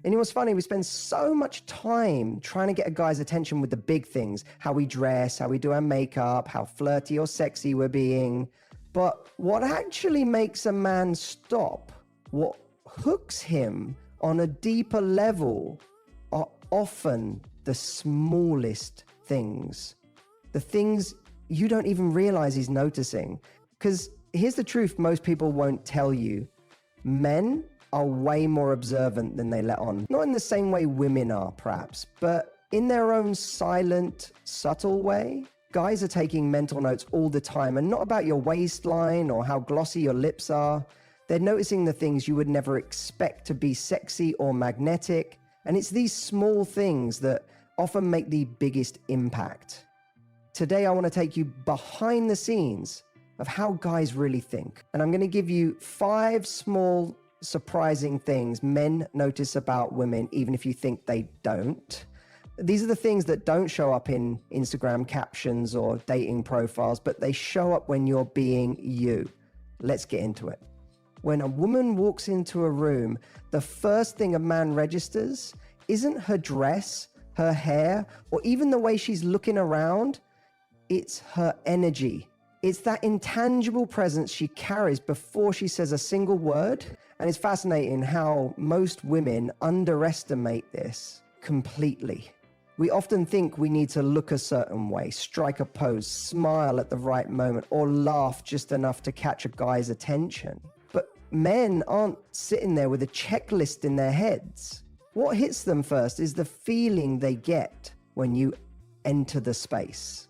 And you know what's funny? We spend so much time trying to get a guy's attention with the big things, how we dress, how we do our makeup, how flirty or sexy we're being. But what actually makes a man stop, what hooks him on a deeper level, are often the smallest things. The things you don't even realize he's noticing. Because here's the truth most people won't tell you. Men are way more observant than they let on. Not in the same way women are, perhaps, but in their own silent, subtle way. Guys are taking mental notes all the time, and not about your waistline or how glossy your lips are. They're noticing the things you would never expect to be sexy or magnetic. And it's these small things that often make the biggest impact. Today, I want to take you behind the scenes of how guys really think. And I'm going to give you 5 small, surprising things men notice about women, even if you think they don't. These are the things that don't show up in Instagram captions or dating profiles, but they show up when you're being you. Let's get into it. When a woman walks into a room, the first thing a man registers isn't her dress, her hair, or even the way she's looking around. It's her energy. It's that intangible presence she carries before she says a single word. And it's fascinating how most women underestimate this completely. We often think we need to look a certain way, strike a pose, smile at the right moment, or laugh just enough to catch a guy's attention. But men aren't sitting there with a checklist in their heads. What hits them first is the feeling they get when you enter the space.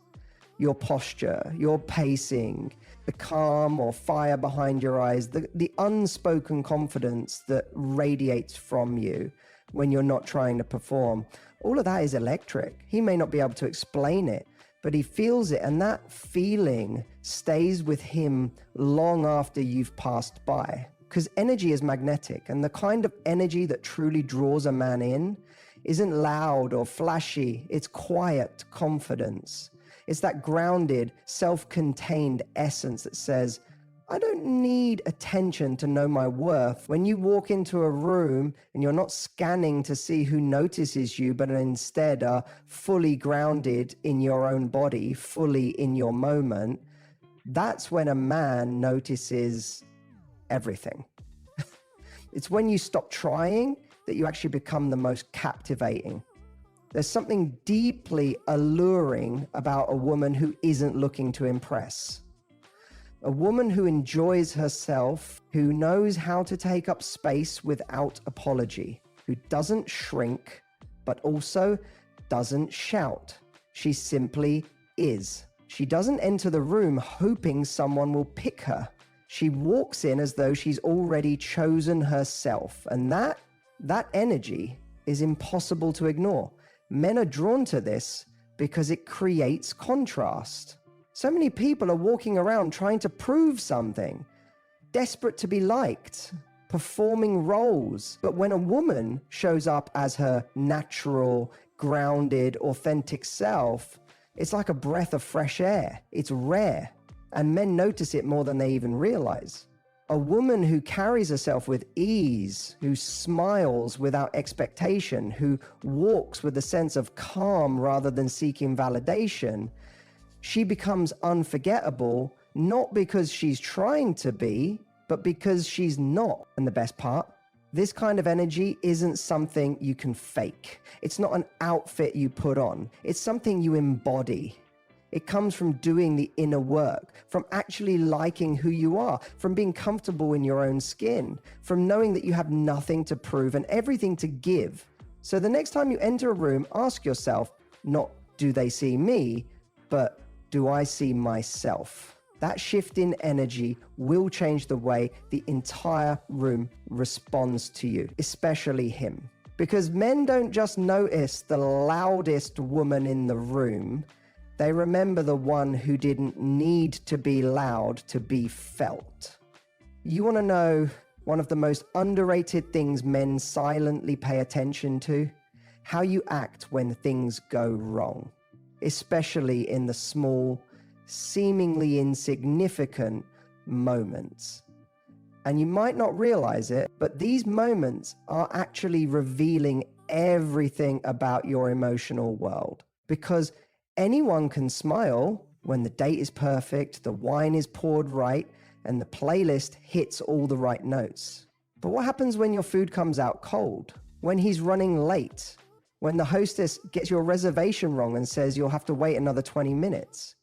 Your posture, your pacing, the calm or fire behind your eyes, the unspoken confidence that radiates from you when you're not trying to perform. All of that is electric. He may not be able to explain it, but he feels it, and that feeling stays with him long after you've passed by. Because energy is magnetic, and the kind of energy that truly draws a man in isn't loud or flashy. It's quiet confidence. It's that grounded, self-contained essence that says, I don't need attention to know my worth. When you walk into a room and you're not scanning to see who notices you, but instead are fully grounded in your own body, fully in your moment, that's when a man notices everything. It's when you stop trying that you actually become the most captivating. There's something deeply alluring about a woman who isn't looking to impress. A woman who enjoys herself, who knows how to take up space without apology, who doesn't shrink, but also doesn't shout. She simply is. She doesn't enter the room hoping someone will pick her. She walks in as though she's already chosen herself, and that energy is impossible to ignore. Men are drawn to this because it creates contrast. So many people are walking around trying to prove something, desperate to be liked, performing roles. But when a woman shows up as her natural, grounded, authentic self, it's like a breath of fresh air. It's rare, and men notice it more than they even realize. A woman who carries herself with ease, who smiles without expectation, who walks with a sense of calm rather than seeking validation, she becomes unforgettable, not because she's trying to be, but because she's not. And the best part, this kind of energy isn't something you can fake. It's not an outfit you put on. It's something you embody. It comes from doing the inner work, from actually liking who you are, from being comfortable in your own skin, from knowing that you have nothing to prove and everything to give. So the next time you enter a room, ask yourself, not do they see me, but do I see myself? That shift in energy will change the way the entire room responds to you, especially him. Because men don't just notice the loudest woman in the room, they remember the one who didn't need to be loud to be felt. You want to know one of the most underrated things men silently pay attention to? How you act when things go wrong, especially in the small, seemingly insignificant moments. And you might not realize it, but these moments are actually revealing everything about your emotional world. Because anyone can smile when the date is perfect, the wine is poured right, and the playlist hits all the right notes. But what happens when your food comes out cold? When he's running late? When the hostess gets your reservation wrong and says you'll have to wait another 20 minutes?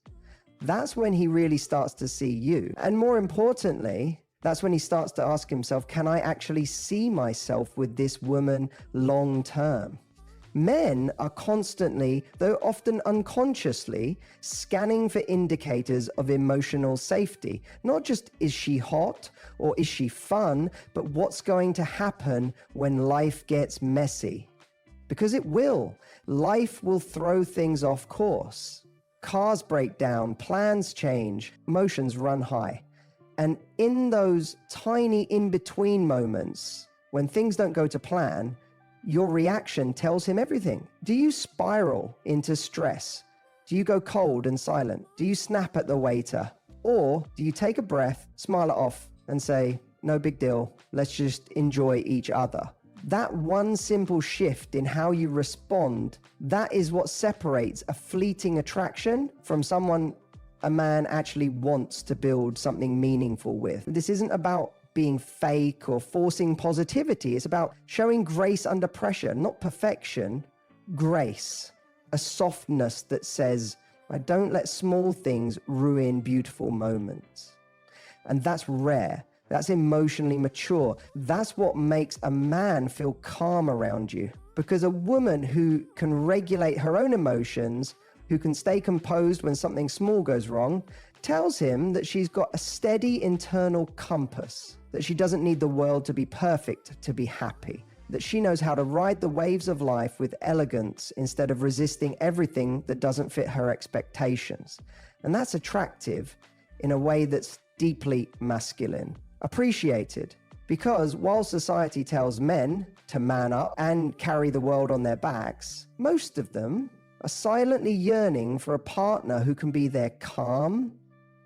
That's when he really starts to see you. And more importantly, that's when he starts to ask himself, can I actually see myself with this woman long term? Men are constantly, though often unconsciously, scanning for indicators of emotional safety. Not just is she hot or is she fun, but what's going to happen when life gets messy? Because it will. Life will throw things off course. Cars break down, plans change, emotions run high. And in those tiny in-between moments, when things don't go to plan, your reaction tells him everything. Do you spiral into stress? Do you go cold and silent? Do you snap at the waiter? Or do you take a breath, smile it off, and say, no big deal, let's just enjoy each other? That one simple shift in how you respond, that is what separates a fleeting attraction from someone a man actually wants to build something meaningful with. This isn't about being fake or forcing positivity. It's about showing grace under pressure, not perfection, grace, a softness that says, I don't let small things ruin beautiful moments. And that's rare. That's emotionally mature. That's what makes a man feel calm around you. Because a woman who can regulate her own emotions, who can stay composed when something small goes wrong, tells him that she's got a steady internal compass, that she doesn't need the world to be perfect to be happy, that she knows how to ride the waves of life with elegance instead of resisting everything that doesn't fit her expectations. And that's attractive in a way that's deeply masculine, appreciated. Because while society tells men to man up and carry the world on their backs, most of them are silently yearning for a partner who can be their calm,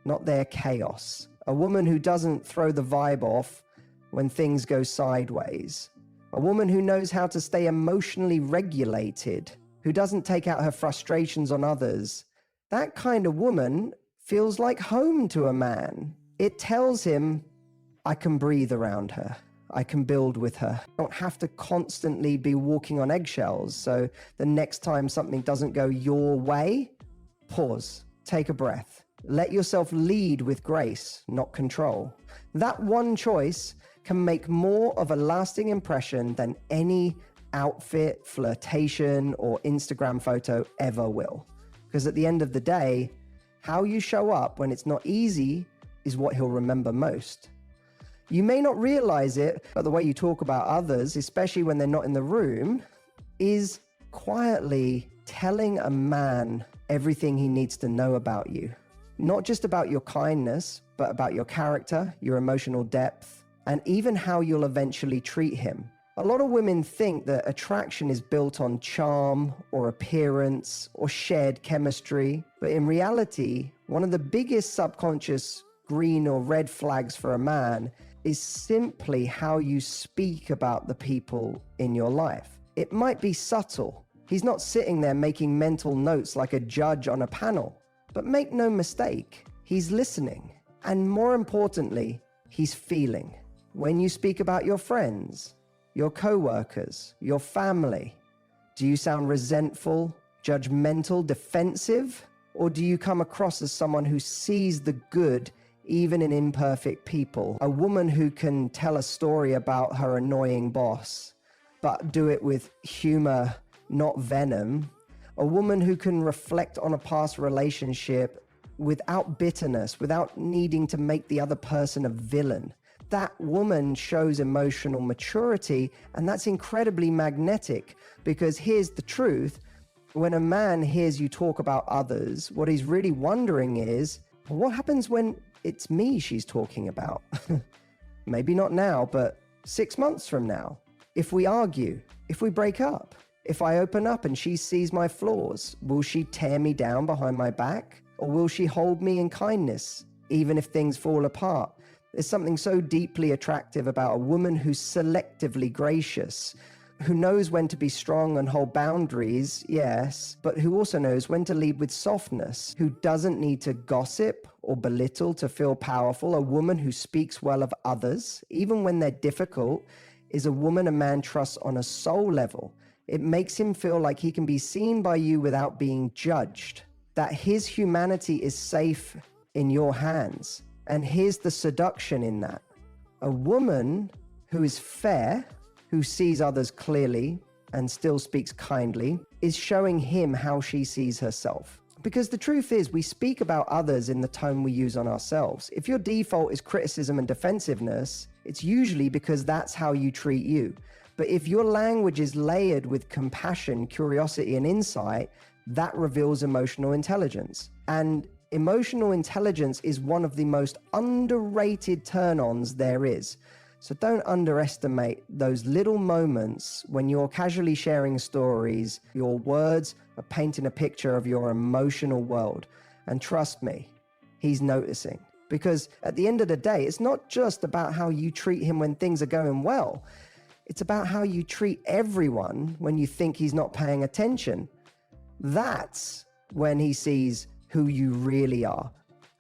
not their chaos. A woman who doesn't throw the vibe off when things go sideways. A woman who knows how to stay emotionally regulated, who doesn't take out her frustrations on others. That kind of woman feels like home to a man. It tells him, I can breathe around her. I can build with her. I don't have to constantly be walking on eggshells. So the next time something doesn't go your way, pause, take a breath. Let yourself lead with grace, not control. That one choice can make more of a lasting impression than any outfit, flirtation, or Instagram photo ever will. Because at the end of the day, how you show up when it's not easy is what he'll remember most. You may not realize it, but the way you talk about others, especially when they're not in the room, is quietly telling a man everything he needs to know about you. Not just about your kindness, but about your character, your emotional depth, and even how you'll eventually treat him. A lot of women think that attraction is built on charm or appearance or shared chemistry, but in reality, one of the biggest subconscious green or red flags for a man is simply how you speak about the people in your life. It might be subtle. He's not sitting there making mental notes like a judge on a panel. But make no mistake, he's listening. And more importantly, he's feeling. When you speak about your friends, your co-workers, your family, do you sound resentful, judgmental, defensive? Or do you come across as someone who sees the good even in imperfect people? A woman who can tell a story about her annoying boss, but do it with humor, not venom. A woman who can reflect on a past relationship without bitterness, without needing to make the other person a villain. That woman shows emotional maturity, and that's incredibly magnetic, because here's the truth. When a man hears you talk about others, what he's really wondering is, what happens when it's me she's talking about? Maybe not now, but 6 months from now. If we argue, if we break up, if I open up and she sees my flaws, will she tear me down behind my back? Or will she hold me in kindness, even if things fall apart? There's something so deeply attractive about a woman who's selectively gracious, who knows when to be strong and hold boundaries, yes, but who also knows when to lead with softness, who doesn't need to gossip or belittle to feel powerful. A woman who speaks well of others, even when they're difficult, is a woman a man trusts on a soul level. It makes him feel like he can be seen by you without being judged, that his humanity is safe in your hands. And here's the seduction in that. A woman who is fair, who sees others clearly and still speaks kindly, is showing him how she sees herself. Because the truth is, we speak about others in the tone we use on ourselves. If your default is criticism and defensiveness, it's usually because that's how you treat you. But if your language is layered with compassion, curiosity, and insight, that reveals emotional intelligence. And emotional intelligence is one of the most underrated turn-ons there is. So don't underestimate those little moments when you're casually sharing stories, your words are painting a picture of your emotional world. And trust me, he's noticing. Because at the end of the day, it's not just about how you treat him when things are going well. It's about how you treat everyone when you think he's not paying attention. That's when he sees who you really are.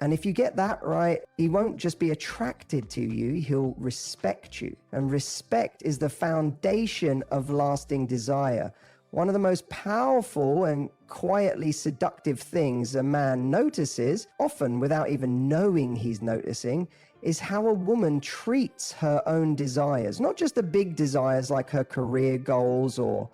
And if you get that right, he won't just be attracted to you, he'll respect you. And respect is the foundation of lasting desire. One of the most powerful and quietly seductive things a man notices, often without even knowing he's noticing, is how a woman treats her own desires. Not just the big desires like her career goals or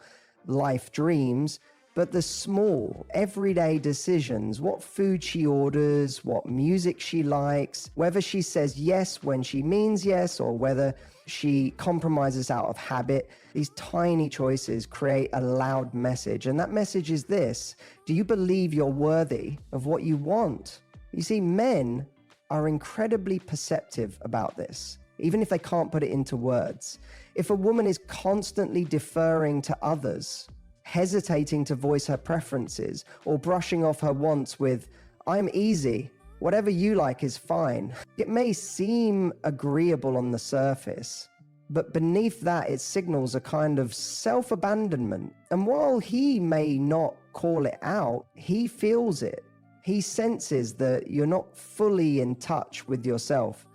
life dreams, but the small, everyday decisions, what food she orders, what music she likes, whether she says yes when she means yes, or whether she compromises out of habit. These tiny choices create a loud message. And that message is this: do you believe you're worthy of what you want? You see, men are incredibly perceptive about this, even if they can't put it into words. If a woman is constantly deferring to others, hesitating to voice her preferences, or brushing off her wants with, "I'm easy, whatever you like is fine," it may seem agreeable on the surface, but beneath that it signals a kind of self-abandonment. And while he may not call it out, he feels it. He senses that you're not fully in touch with yourself,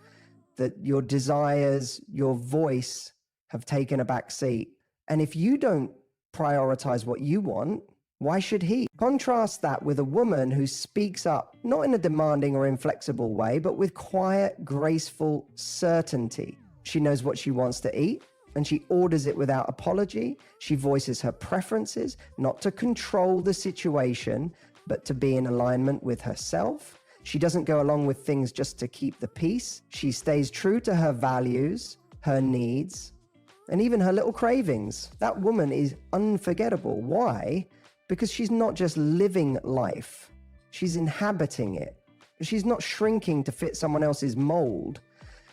that your desires, your voice have taken a back seat. And if you don't prioritize what you want, why should he? Contrast that with a woman who speaks up, not in a demanding or inflexible way, but with quiet, graceful certainty. She knows what she wants to eat, and she orders it without apology. She voices her preferences, not to control the situation, but to be in alignment with herself. She doesn't go along with things just to keep the peace. She stays true to her values, her needs, and even her little cravings. That woman is unforgettable. Why? Because she's not just living life, she's inhabiting it. She's not shrinking to fit someone else's mold.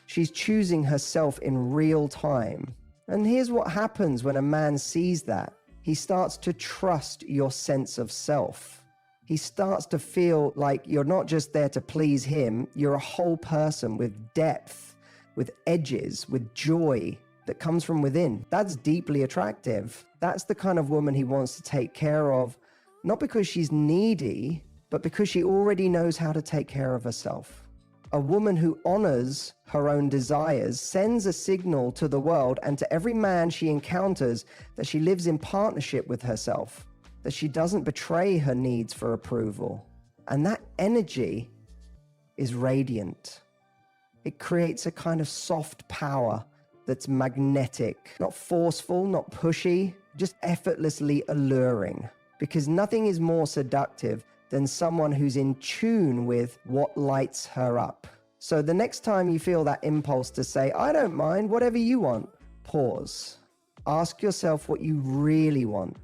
She's choosing herself in real time. And here's what happens when a man sees that. He starts to trust your sense of self. He starts to feel like you're not just there to please him, you're a whole person with depth, with edges, with joy that comes from within. That's deeply attractive. That's the kind of woman he wants to take care of, not because she's needy, but because she already knows how to take care of herself. A woman who honors her own desires sends a signal to the world and to every man she encounters that she lives in partnership with herself, that she doesn't betray her needs for approval. And that energy is radiant. It creates a kind of soft power that's magnetic, not forceful, not pushy, just effortlessly alluring. Because nothing is more seductive than someone who's in tune with what lights her up. So the next time you feel that impulse to say, "I don't mind, whatever you want," pause. Ask yourself what you really want.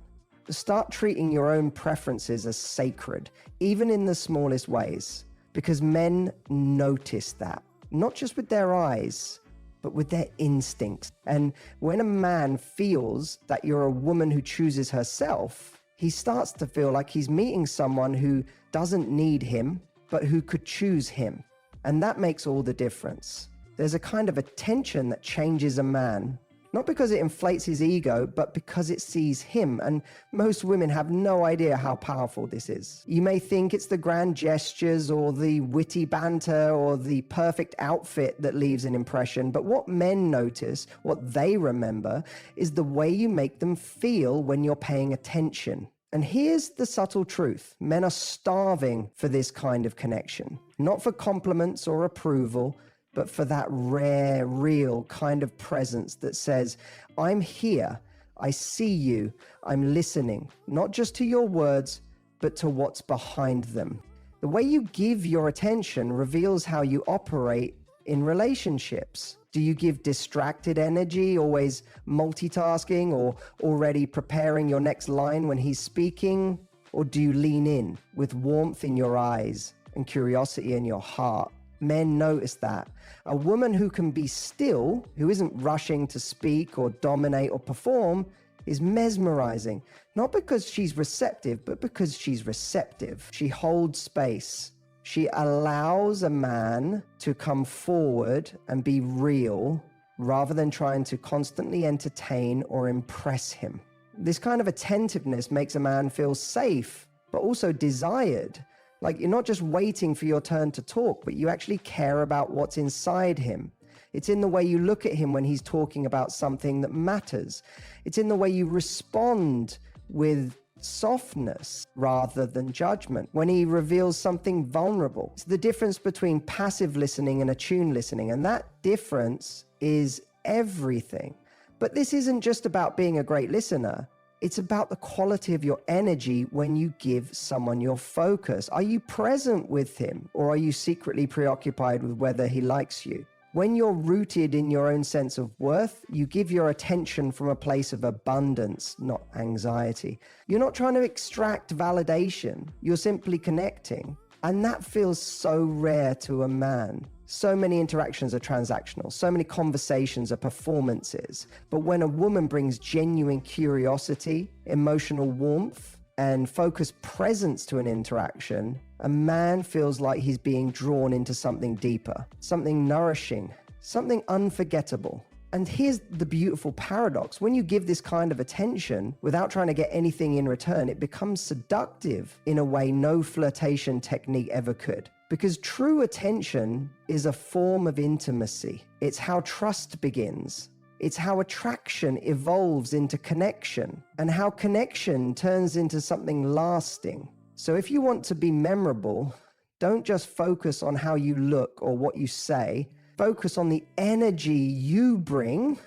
Start treating your own preferences as sacred, even in the smallest ways, because men notice that, not just with their eyes, but with their instincts. And when a man feels that you're a woman who chooses herself, he starts to feel like he's meeting someone who doesn't need him, but who could choose him. And that makes all the difference. There's a kind of attention that changes a man, not because it inflates his ego, but because it sees him. And most women have no idea how powerful this is. You may think it's the grand gestures or the witty banter or the perfect outfit that leaves an impression. But what men notice, what they remember, is the way you make them feel when you're paying attention. And here's the subtle truth. Men are starving for this kind of connection, not for compliments or approval, but for that rare, real kind of presence that says, I'm here, I see you, I'm listening, not just to your words, but to what's behind them. The way you give your attention reveals how you operate in relationships. Do you give distracted energy, always multitasking or already preparing your next line when he's speaking? Or do you lean in with warmth in your eyes and curiosity in your heart? Men notice that. A woman who can be still, who isn't rushing to speak or dominate or perform, is mesmerizing. Not because she's receptive, but because she's receptive. She holds space. She allows a man to come forward and be real rather than trying to constantly entertain or impress him. This kind of attentiveness makes a man feel safe, but also desired. Like you're not just waiting for your turn to talk, but you actually care about what's inside him. It's in the way you look at him when he's talking about something that matters. It's in the way you respond with softness rather than judgment when he reveals something vulnerable. It's the difference between passive listening and attuned listening, and that difference is everything. But this isn't just about being a great listener. It's about the quality of your energy when you give someone your focus. Are you present with him, or are you secretly preoccupied with whether he likes you? When you're rooted in your own sense of worth, you give your attention from a place of abundance, not anxiety. You're not trying to extract validation. You're simply connecting. And that feels so rare to a man. So many interactions are transactional. So many conversations are performances. But when a woman brings genuine curiosity, emotional warmth, and focused presence to an interaction, a man feels like he's being drawn into something deeper, something nourishing, something unforgettable. And here's the beautiful paradox. When you give this kind of attention without trying to get anything in return, it becomes seductive in a way no flirtation technique ever could. Because true attention is a form of intimacy. It's how trust begins. It's how attraction evolves into connection, and how connection turns into something lasting. So if you want to be memorable, don't just focus on how you look or what you say. Focus on the energy you bring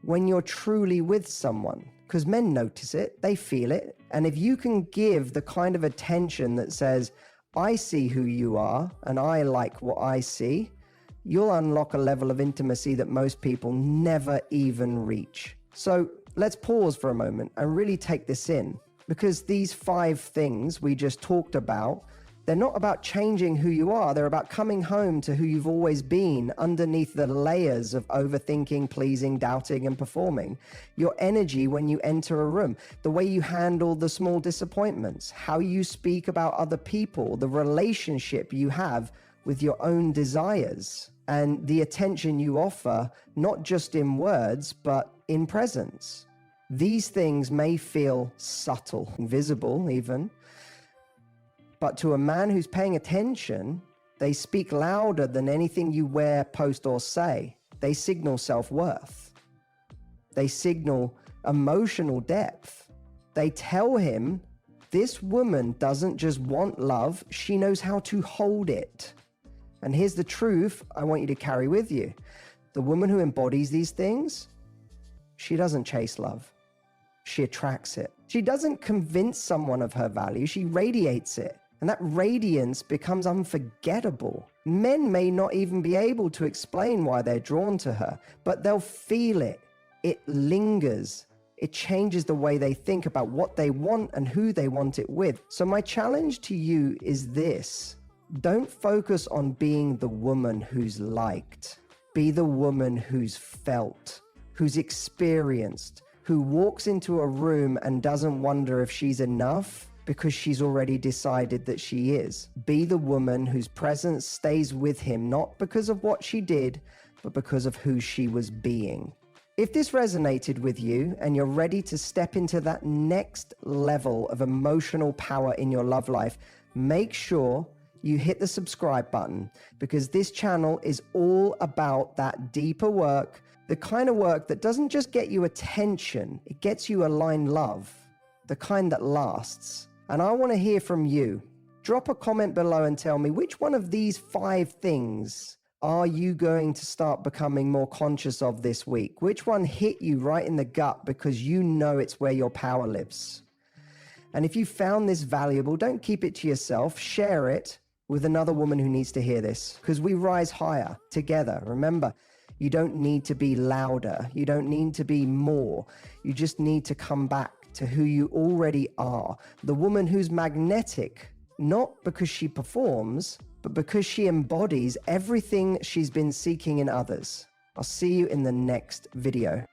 when you're truly with someone. Because men notice it, they feel it. And if you can give the kind of attention that says, I see who you are and I like what I see, you'll unlock a level of intimacy that most people never even reach. So let's pause for a moment and really take this in, because these 5 things we just talked about, they're not about changing who you are. They're about coming home to who you've always been underneath the layers of overthinking, pleasing, doubting, and performing. Your energy when you enter a room, the way you handle the small disappointments, how you speak about other people, the relationship you have with your own desires, and the attention you offer, not just in words, but in presence. These things may feel subtle, invisible even, but to a man who's paying attention, they speak louder than anything you wear, post, or say. They signal self-worth. They signal emotional depth. They tell him, this woman doesn't just want love, she knows how to hold it. And here's the truth I want you to carry with you. The woman who embodies these things, she doesn't chase love. She attracts it. She doesn't convince someone of her value, she radiates it. And that radiance becomes unforgettable. Men may not even be able to explain why they're drawn to her, but they'll feel it. It lingers. It changes the way they think about what they want and who they want it with. So my challenge to you is this. Don't focus on being the woman who's liked. Be the woman who's felt, who's experienced, who walks into a room and doesn't wonder if she's enough because she's already decided that she is. Be the woman whose presence stays with him, not because of what she did, but because of who she was being. If this resonated with you and you're ready to step into that next level of emotional power in your love life, make sure you hit the subscribe button, because this channel is all about that deeper work, the kind of work that doesn't just get you attention, it gets you aligned love, the kind that lasts. And I want to hear from you. Drop a comment below and tell me, which one of these 5 things are you going to start becoming more conscious of this week? Which one hit you right in the gut because you know it's where your power lives? And if you found this valuable, don't keep it to yourself. Share it with another woman who needs to hear this, because we rise higher together. Remember, you don't need to be louder. You don't need to be more. You just need to come back to who you already are. The woman who's magnetic, not because she performs, but because she embodies everything she's been seeking in others. I'll see you in the next video.